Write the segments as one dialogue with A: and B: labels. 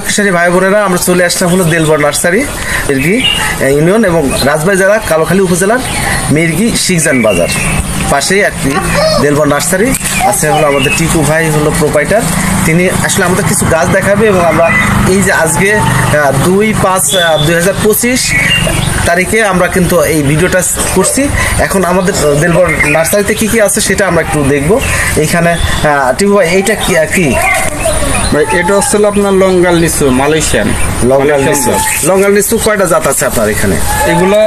A: কৃষি ভাই বোনেরা, আমরা চলে আসলাম হলো দেলবর নার্সারি মির্গি ইউনিয়ন এবং রাজবাড়ী জেলা কালোখালী উপজেলার মির্গি শিখজান বাজার পাশেই একটি দেলবর নার্সারি আছে। হলো আমাদের টিকু ভাই হলো প্রোপাইটার, তিনি আসলে আমাদের কিছু গাছ দেখাবে এবং আমরা এই যে আজকে 2/5/2025 তারিখে আমরা কিন্তু এই ভিডিওটা করছি। এখন আমাদের দেলবর নার্সারিতে কি কি আছে সেটা আমরা একটু দেখব। এইখানে টিকু ভাই এইটা কি
B: ভাই? এটা হচ্ছে আপনার লঙ্গাল লিচু, মালয়েশিয়ান
A: লঙ্গাল লিচু। কয়টা জাত আছে আপনার এখানে?
B: এগুলো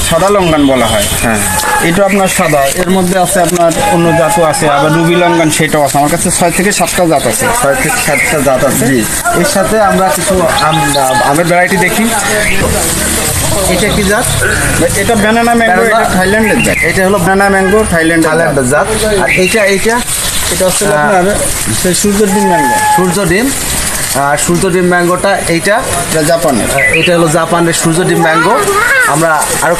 B: সাদা লঙ্গান বলা হয়।
A: হ্যাঁ,
B: এটা আপনার সাদা, এর মধ্যে আছে আপনার অন্য জাতও আছে, আবার রুবি লঙ্গান সেটাও আছে। আমার কাছে 6 থেকে 7টা জাত আছে।
A: 6 থেকে 7টা জাত আছে। এর সাথে আমরা কিছু আমের ভ্যারাইটি দেখি। এটা কি জাত?
B: এটা ব্যানানা ম্যাঙ্গো, এটা থাইল্যান্ডের জাত।
A: এটা হলো
B: ব্যানানা ম্যাঙ্গো, থাইল্যান্ডের জাত।
A: আর এটা
B: হচ্ছে আপনার সূর্য ডিম ম্যাঙ্গো।
A: সূর্য ডিম। আর সূর্য ডিম ম্যাঙ্গোটা এইটা
B: জাপানের।
A: এটা হলো জাপানের সূর্য ডিম ম্যাঙ্গো। আমরা আরো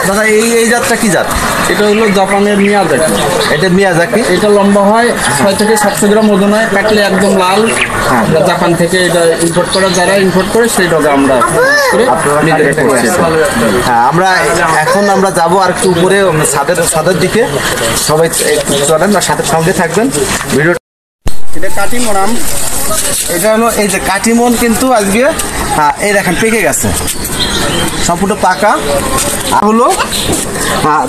A: দাদা এই জাতটা কি জাত?
B: এটা হলো জাপানের মিয়াজাকি।
A: এটা মিয়াজাকি।
B: এটা লম্বা হয় 6 থেকে 700 গ্রাম ওজন হয়, কাটলে একদম লাল। জাপান থেকে এটা ইম্পোর্ট করে, যারা ইম্পোর্ট করে সেই ডগা আমরা
A: আমরা এখন আমরা যাবো আর একটু উপরে ছাদের দিকে। সবাই চলেন না, সাথে সঙ্গে থাকবেন। ভিডিও
B: এটা কাটিমন আম।
A: এটা হলো এই যে কাটিমন, কিন্তু আজকে এই দেখেন পেকে গেছে, সম্পূর্ণ পাকা হলো।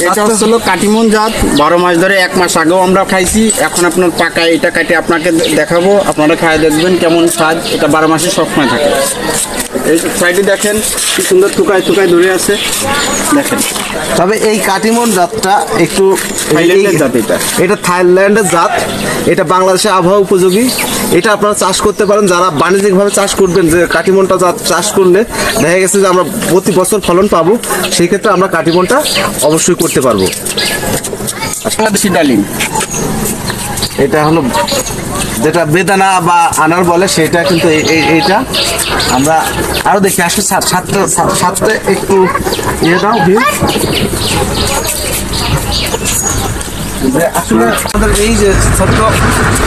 B: এটা হলো কাটিমন জাত। 12 মাস ধরে, 1 মাস আগেও আমরা খাইছি। এখন আপনার পাকা, এটা কাটে আপনাকে দেখাবো, আপনারা খায় দেখবেন কেমন স্বাদ। এটা 12 মাসে সবসময় থাকে। এই সাইডে দেখেন কি সুন্দর টুকায় ধরে আছে, দেখেন।
A: তবে এই কাটিমন জাতটা একটু
B: থাইল্যান্ডের জাত।
A: এটা থাইল্যান্ডের জাত। এটা বাংলাদেশের আবহাওয়া উপযোগী। এটা আপনারা চাষ করতে পারেন, যারা বাণিজ্যিকভাবে চাষ করবেন। যে কাটিমনটা চাষ করলে দেখা গেছে যে আমরা প্রতি বছর ফলন পাবো, সেই ক্ষেত্রে আমরা কাটিমনটা অবশ্যই করতে পারবো।
B: বাংলাদেশি ডালিম।
A: এটা হলো যেটা বেদানা বা আনার বলে, সেটা কিন্তু এইটা আমরা আরো দেখি। আসলে সাতটা একটু ইয়ে দাও। আসলে আমাদের এই যে ছোট্ট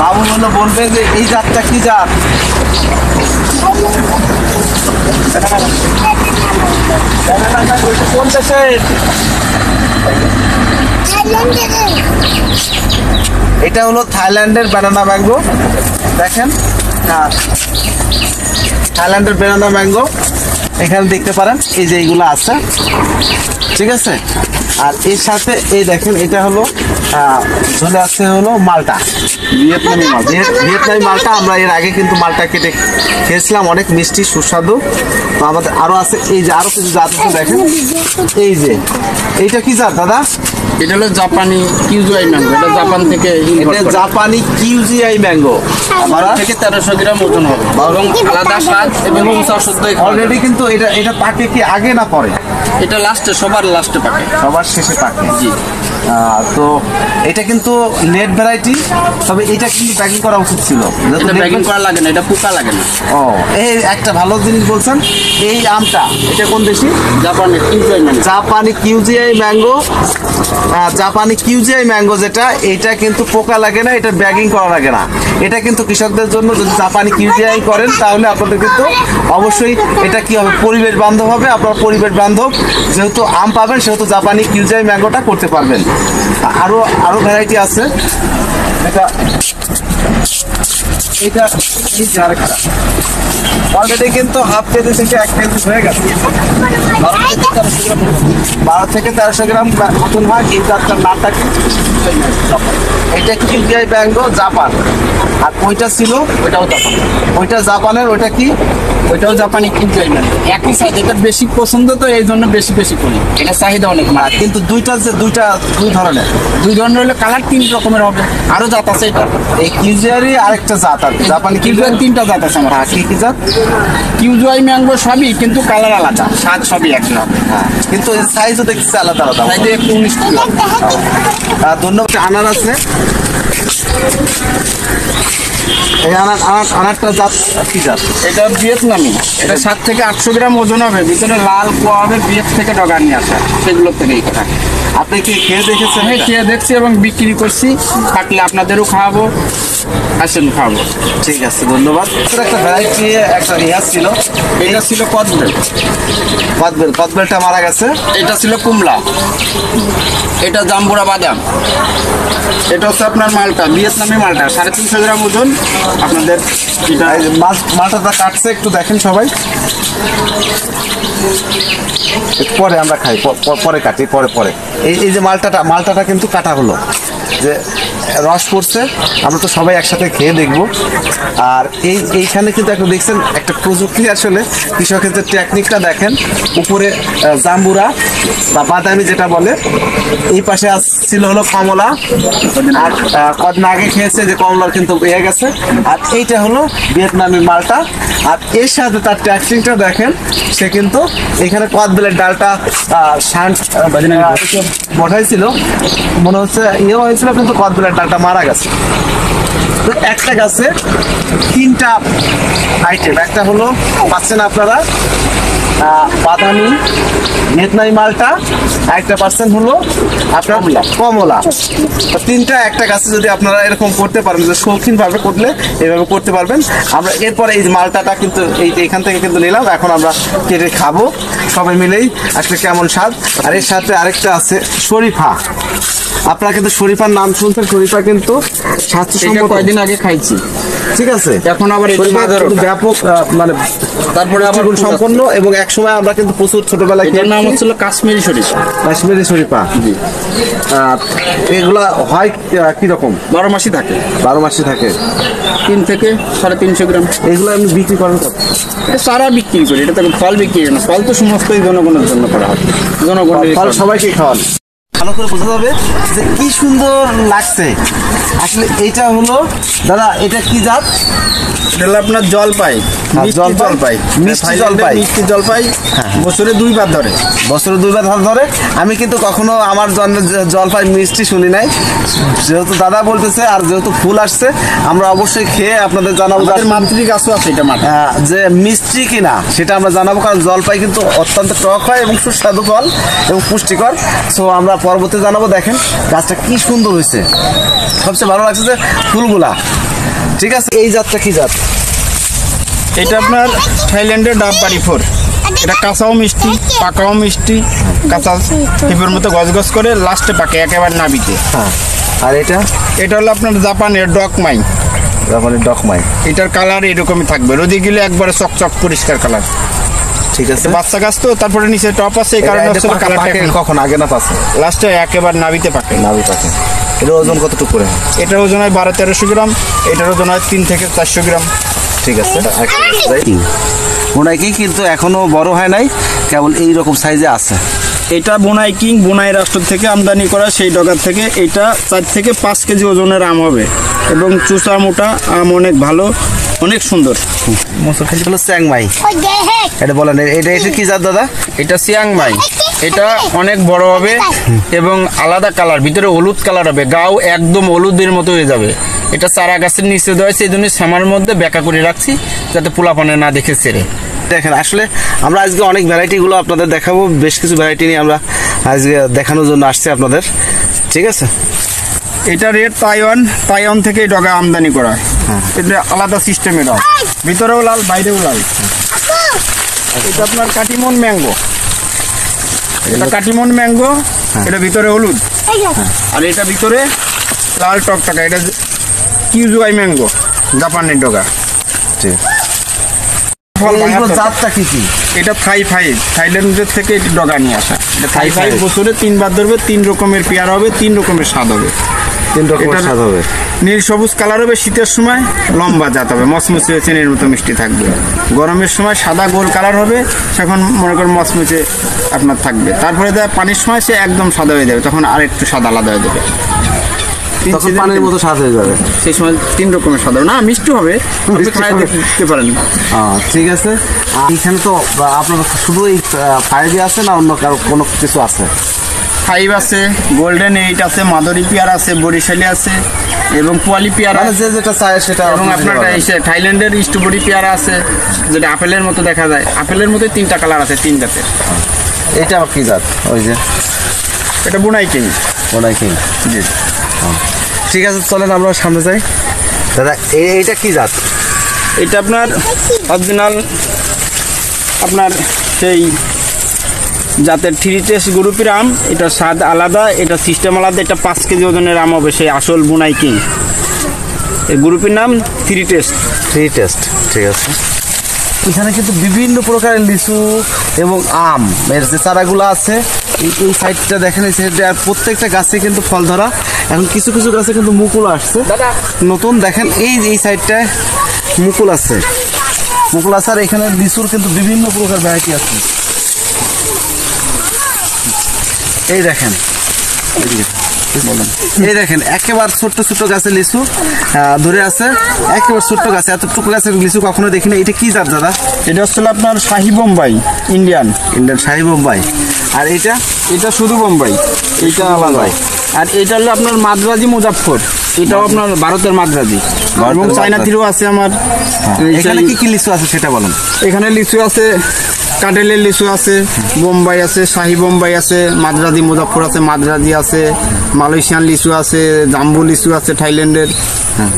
A: বাবু বলে বলবে যে এই জাতটা কি জাত? কোন দেশে? এটা হলো থাইল্যান্ডের ব্যানানা ম্যাঙ্গো। দেখেন, থাইল্যান্ডের ব্যানানা ম্যাঙ্গো এখানে দেখতে পারেন। এই যে এইগুলো আছে, ঠিক আছে। আর এর সাথে এই দেখেন, এটা হলো চলে আসছে হলো মালটা, ভিয়েতনামি মালটা। আমরা এর আগে কিন্তু মালটা কেটে খেয়েছিলাম, অনেক মিষ্টি সুস্বাদু। তো আমাদের আরো আছে, এই যে আরো কিছু জাত আছে। দেখেন এই যে এইটা কি জাত দাদা?
B: এটা হলো জাপানি কিউজিআই ম্যাঙ্গো। এটা জাপান থেকে,
A: জাপানি কিউজিআই ম্যাঙ্গো।
B: আমার থেকে 1300 গ্রাম ওজন হবে, এবং আলাদা স্বাদ এবং
A: অলরেডি কিন্তু এটা পাকে কি আগে না পরে?
B: এটা লাস্টে, সবার লাস্টে পাকে,
A: সবার শেষে পাকে।
B: জি।
A: তো এটা কিন্তু নেট ভ্যারাইটি, তবে এটা কিন্তু প্যাকিং করা উচিত ছিল।
B: এটা প্যাকিং করা লাগে না, এটা পোকা লাগে না।
A: ও, এই একটা ভালো জিনিস বলছেন। এই আমটা এটা কোন দেশি?
B: জাপানের কিউজিআই ম্যাঙ্গো।
A: জাপানি কিউজিআই ম্যাঙ্গো। জাপানি কিউজিআই ম্যাঙ্গো যেটা, এটা কিন্তু পোকা লাগে না, এটা ব্যাগিং করা লাগে না। এটা কিন্তু কৃষকদের জন্য, যদি জাপানি কিউজিআই করেন তাহলে আপনাদের কিন্তু অবশ্যই এটা কি হবে, পরিবেশ বান্ধব হবে। আপনার পরিবেশ বান্ধব যেহেতু আম পাবেন, সেহেতু জাপানি কিউজিআই ম্যাঙ্গোটা করতে পারবেন। আরো ভ্যারাইটি আছে। এটা অলরেডি কিন্তু হাফ কেজি থেকে 1 কেজি হয়ে গেছে। 12 থেকে 1300 গ্রাম মতন হয়। এই জাতটার নামটা কি? এটা কিউজিআই ম্যাঙ্গো, জাপান। আর ওইটা ছিল,
B: ওইটাও জাপান।
A: ওইটা জাপানের। ওইটা কি?
B: ওইটাও জাপানি কিউজিআই ম্যাঙ্গো। একই সাইজ, এটা বেশি পছন্দ, তো এই জন্য বেশি করি। এটা চাহিদা অনেক।
A: কিন্তু দুই ধরনের
B: হলে কালার 3 রকমের হবে। আরো জাত আছে। এটা
A: এই কিউজিআই আরেকটা জাত আর জাপানি
B: কিউজিআই 3টা জাত আছে আমার।
A: কি জাত?
B: কিউজিআই ম্যাঙ্গো সবই, কিন্তু কালার আলাদা, স্বাদ সবই এক না।
A: কিন্তু সাইজও দেখছি আলাদা।
B: সাইজে একটু 19 কিলো।
A: ধন্যবাদ। আনার আছে, এই আনারটা জাত কি জাত?
B: এটা ভিয়েতনামি। এটা 7 থেকে 800 গ্রাম ওজন হবে, ভিতরে লাল কোয়া হবে, ভিয়েত থেকে ডগা নিয়ে আসা, সেগুলোর থেকে।
A: আপনি কি খেয়ে দেখেছেন?
B: আমি খেয়ে দেখছি এবং বিক্রি করছি, থাকলে আপনাদেরও খাওয়াবো, আসেন খাওয়াবো।
A: ঠিক আছে, ধন্যবাদ। একটা ভ্যারাইটি একটা রিয়াজ ছিল,
B: এটা ছিল কদবেল,
A: কদবেলটা মারা গেছে।
B: এটা ছিল কুমলা, এটা জাম্বুরা বাদাম, এটা হচ্ছে আপনার মালটা, ভিয়েতনামি মালটা, 350 গ্রাম ওজন। আপনাদের এটা
A: এই যে মালটাটা কাটছে, একটু দেখেন সবাই। পরে আমরা খাই, পরে কাটি, পরে এই যে মালটাটা কিন্তু কাটা হলো, যে রস পড়ছে, আমরা তো সবাই একসাথে খেয়ে দেখবো। আর এইখানে কিন্তু একটা দেখছেন একটা প্রযুক্তি, আসলে কৃষকের যে টেকনিকটা দেখেন, উপরে জাম্বুরা বা বাদামি যেটা বলে, এই পাশে ছিল হলো কমলা, আর কদিন আগে খেয়েছে যে কমলার কিন্তু পেয়ে গেছে, আর এইটা হলো ভিয়েতনামি মালটা। আর এর সাথে তার টেকনিকটা দেখেন, সে কিন্তু এখানে কদবেলের ডালটা বসাইছিল, মনে হচ্ছে হয়েছিল, কিন্তু কদবেলের ডালটা মারা গেছে। তো একটা গাছে 3টা আইটেম, একটা হলো পাচ্ছেন আপনারা বাদামি ভিয়েতনামি মালটা, আরেকটা পার্সেন্ট হলো আপনার কমলা। 3টা একটা গাছে যদি আপনারা এরকম করতে পারেন, যে শৌখিন ভাবে করলে এইভাবে করতে পারবেন। আমরা এরপরে এই মালটাটা কিন্তু এখান থেকে কিন্তু নিলাম, এখন আমরা কেটে খাবো সবাই মিলেই, আসলে কেমন স্বাদ। আর এর সাথে আরেকটা আছে শরীফা। আপনারা কিন্তু শরীফার নাম শুনছেন, শরীফা কিন্তু স্বাস্থ্যসম্মত।
B: কয়েকদিন আগে খাইছি,
A: ঠিক আছে,
B: এখন আবার
A: শরীফা ব্যাপক মানে
B: তারপরে আবার
A: গুণ সম্পন্ন, এবং একসময় আমরা কিন্তু প্রচুর ছোটবেলায়
B: এটার নাম হচ্ছিল কাশ্মীরি শরীফা।
A: কাশ্মীরি শরীফা।
B: জি,
A: এগুলা হয় কিরকম?
B: 12 মাসই থাকে,
A: 12 মাসে থাকে।
B: 3 থেকে 350 গ্রাম।
A: এগুলো আমি বিক্রি করেন কত?
B: এটা সারা বিক্রি করি, এটা তো ফল বিক্রি করি না, ফল তো সমস্তই জনগণের জন্য করা হয়, জনগণের
A: ফল সবাইকে খাওয়ান। ভালো করে বোঝা যাবে যে কি সুন্দর লাগছে। আসলে এটা হলো দাদা, এটা কি জাত?
B: এটা হলো আপনার জলপাই, জলপাই,
A: মিষ্টি জলপাই,
B: মিষ্টি জলপাই। বছরে 2 বার ধরে,
A: বছরে 2 বার ধরে। আমি কিন্তু কখনো আমার জলপাই মিষ্টি শুনি নাই, যেহেতু দাদা বলতেছে আর যেহেতু ফুল আসছে, আমরা অবশ্যই খেয়ে আপনাদের জানাবো।
B: মাতৃ গাছও আছে এটা মাঠে,
A: যে মিষ্টি কিনা সেটা আমরা জানাবো, কারণ জলপাই কিন্তু অত্যন্ত টক হয় এবং সুস্বাদু ফল এবং পুষ্টিকর। সো আমরা পরবর্তী জানাবো। দেখেন গাছটা কি সুন্দর হয়েছে, সবচেয়ে ভালো লাগছে যে ফুলগুলা। ঠিক আছে, এই জাতটা কি জাত?
B: এটা আপনার থাইল্যান্ডের ডাববাড়ি 4। এটা কাঁচাও মিষ্টি, পাকাও মিষ্টি, কাঁচা হিপের মতো গজগজ করে, লাস্টে পাকে একেবারে নাবিতে।
A: হ্যাঁ, আর এটা
B: হলো আপনার জাপানের ডকমাই,
A: ডকমাই।
B: এটার কালার এরকমই থাকবে, রোদে গেলে একবারে চকচক পরিষ্কার কালার।
A: ঠিক আছে,
B: বাচ্চা গাছ তো, তারপরে নিচে টপ আছে, এই কারণে
A: কখন আগে না পাচ্ছে,
B: লাস্টে একেবারে নাবিতে পাকে।
A: নাবি পাকে। এটার ওজন কতটুকু করে?
B: এটার ওজন হয় 1200-1300 গ্রাম, এটার ওজন হয় 3 থেকে 400 গ্রাম।
A: ঠিক আছে, বোনাই কিন্তু এখনো বড় হয় নাই, কেবল এই রকম সাইজে আছে।
B: এটা বোনাই কিং, বোনাই রাষ্ট্র থেকে আমদানি করা সেই ডগার থেকে। এটা 4 থেকে 5 কেজি ওজনের আম হবে, এবং চুষা মোটা আম, অনেক ভালো, অনেক সুন্দর।
A: হলো চ্যাংমাই, এটা বলেন, এটা কি জাত দাদা?
B: এটা চিয়াংমাই, এটা অনেক বড় হবে এবং আলাদা কালার, ভিতরে হলুদ কালার হবে, গাও একদম হলুদের মতো হয়ে যাবে। এটা চারা গাছের নিচে দেওয়া হয়েছে, এই জন্য শ্যামার মধ্যে বেঁকা করে রাখছি, যাতে পোলাপানে না দেখে ছেড়ে।
A: দেখেন, আসলে আমরা আজকে অনেক ভ্যারাইটিগুলো আপনাদের দেখাবো, বেশ কিছু ভ্যারাইটি নিয়ে আমরা আজকে দেখানোর জন্য আসছি আপনাদের। ঠিক আছে,
B: এটা রেড তাইওয়ান থেকে এই ডগা আমদানি করা, এটা আলাদা সিস্টেমের ডগ, ভিতরেও লাল বাইরেও লাল। এটা আপনার কাটিমন ম্যাঙ্গো, এটা কাটিমন ম্যাঙ্গো, এটা ভিতরে হলুদ, আর এটা ভিতরে লাল টকটকা, এটা কিউজুয়াই ম্যাঙ্গো, জাপানের ডগা।
A: ঠিক জাতটা কি?
B: এটা থাইল্যান্ডের থেকে ডগা নিয়ে আসা। এটা থাই বছরে 3 বার ধরবে, 3 রকমের পেয়ার হবে, 3 রকমের স্বাদ হবে।
A: 3 রকমের স্বাদ হবে,
B: নীল সবুজ কালার হবে, শীতের সময় লম্বা জাত হবে, মচমচে চেনির মতো মিষ্টি থাকবে। গরমের সময় সাদা গোল কালার হবে, তখন মনে করেন মচমচে আপনার থাকবে। তারপরে পানির সময় সে একদম সাদা হয়ে যাবে, তখন আর একটু সাদা আলাদা হয়ে যাবে,
A: তখন পানির মতো স্বাদ হয়ে যাবে।
B: সেই সময় 3 রকমের স্বাদ হবে, না মিষ্টি হবে, দেখতে পারেন।
A: ঠিক আছে, এখানে তো আপনার শুধু এই 5 আছে না অন্য কোনো কিছু আছে?
B: 5 আছে, গোল্ডেন 8 আছে, মাদুরি পেয়ার আছে, বরিশালি আছে, এবং পোয়ালি পেয়ার আছে,
A: যেটা চায় সেটা।
B: এবং আপনার থাইল্যান্ডের স্ট্রবেরি পেয়ারা আছে, যেটা আপেলের মতো দেখা যায়। আপেলের মধ্যে 3টা কালার আছে, 3 জাতের।
A: এটা আবার কি জাত? ওই যে
B: এটা বুনাই কিং।
A: বুনাই কিং,
B: জি।
A: ঠিক আছে, চলেন আমরা সামনে যাই। দাদা এইটা কি জাত?
B: এটা আপনার অরিজিনাল আপনার সেই জাতের 3 টেস্ট গ্রুপের আম। এটা স্বাদ আলাদা, এটা সিস্টেম আলাদা। এটা 5 কেজি ওজনের আম হবে, সেই আসল বুনাই কিং। এই গ্রুপের নাম 3 টেস্ট।
A: 3 টেস্ট, ঠিক আছে। এখানে কিন্তু বিভিন্ন প্রকারের লিচু এবং আম এর যে চারাগুলো আছে, এই সাইডটা দেখেন, এই সাইডে আর প্রত্যেকটা গাছে কিন্তু ফল ধরা। এখন কিছু কিছু গাছে কিন্তু মুকুল আসছে নতুন, দেখেন এই সাইডটায় মুকুল আছে, মুকুল আছে। আর এখানে লিচুর কিন্তু বিভিন্ন প্রকার ভ্যারাইটি আছে। এই দেখেন, এই দেখেন একেবারে ছোট্ট ছোট্ট গাছে লিচু ধরে আছে, একেবারে ছোট্ট গাছে, এতটুকু গাছের লিচু কখনো দেখিনি। এটা কি জাত দাদা?
B: এটা হচ্ছে আপনার শাহি বোম্বাই, ইন্ডিয়ান
A: শাহি বোম্বাই। আর এটা
B: এটা শুধু বোম্বাই, এটা আলাদা। আর এটা হলো আপনার মাদ্রাজি মুজাফফর, এটাও আপনার ভারতের মাদ্রাজি, এবং চায়নাতিরও আছে আমার।
A: এখানে কি কি লিচু আছে সেটা বলেন।
B: এখানে লিচু আছে, কাটেলের লিচু আছে, বোম্বাই আছে, শাহি বোম্বাই আছে, মাদ্রাজি মুজাফফর আছে, মাদ্রাজি আছে, মালয়েশিয়ান লিচু আছে, জাম্বু লিচু আছে থাইল্যান্ডের।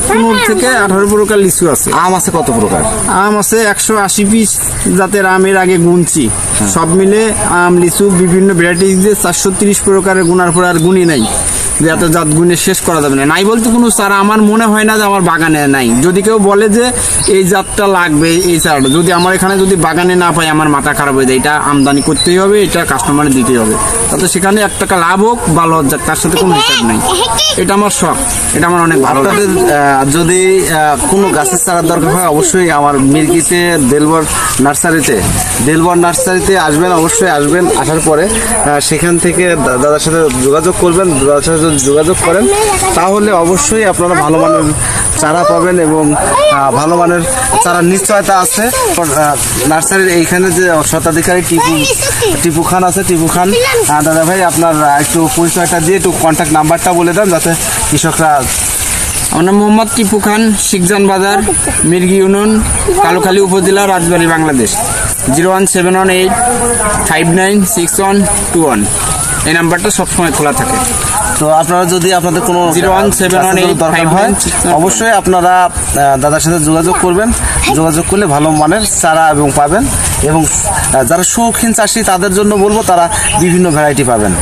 B: 15 থেকে 18 প্রকার লিচু আছে।
A: আম আছে কত প্রকার?
B: আম আছে 180 পিস জাতের আমের আগে গুনছি, সব মিলে আম লিচু বিভিন্ন ভ্যারাইটিস দিয়ে 430 প্রকারের গুনার পর আর গুণই নাই, যে এত জাত গুণে শেষ করা যাবে না। নাই বলতে কোনো চারা আমার মনে হয় না যে আমার বাগানে নাই। যদি কেউ বলে যে এই জাতটা লাগবে, এই চারাটা যদি আমার এখানে যদি বাগানে না পাই, আমার মাথা খারাপ হয়ে যায়। এটা আমদানি করতেই হবে, এটা কাস্টমারে দিতেই হবে, তাতে সেখানে 1 টাকা লাভ হোক ভালো হোক, তার সাথে কোনো হিসাব নাই। এটা আমার শখ, এটা আমার অনেক ভালো লাগে।
A: যদি কোনো গাছের চারার দরকার হয়, অবশ্যই আমার মিরগিতে দেলবর নার্সারিতে আসবেন, অবশ্যই আসবেন। আসার পরে সেখান থেকে দাদার সাথে যোগাযোগ করবেন। দাদার সাথে যদি যোগাযোগ করেন তাহলে অবশ্যই আপনারা ভালো মানের চারা পাবেন এবং ভালো মানের চারার নিশ্চয়তা আছে। নার্সারির এইখানে যে স্বত্বাধিকারী টিপু খান আছে, টিপু খান দাদা ভাই, আপনার একটু পরিচয়টা দিয়ে একটু কন্ট্যাক্ট নাম্বারটা বলে দেন, যাতে কৃষকরা।
B: আমার নাম মোহাম্মদ টিপু খান, শিখজান বাজার, মিরগি ইউনিয়ন, কালুখালী উপজেলা, রাজবাড়ী, বাংলাদেশ। 01718596121। এই নাম্বারটা সবসময় খোলা থাকে।
A: তো আপনারা যদি আপনাদের কোনো
B: 01718
A: দরকার হয়, অবশ্যই আপনারা দাদার সাথে যোগাযোগ করবেন। যোগাযোগ করলে ভালো মানের চারা এবং পাবেন, এবং যারা শৌখিন চাষি তাদের জন্য বলবো, তারা বিভিন্ন ভ্যারাইটি পাবেন।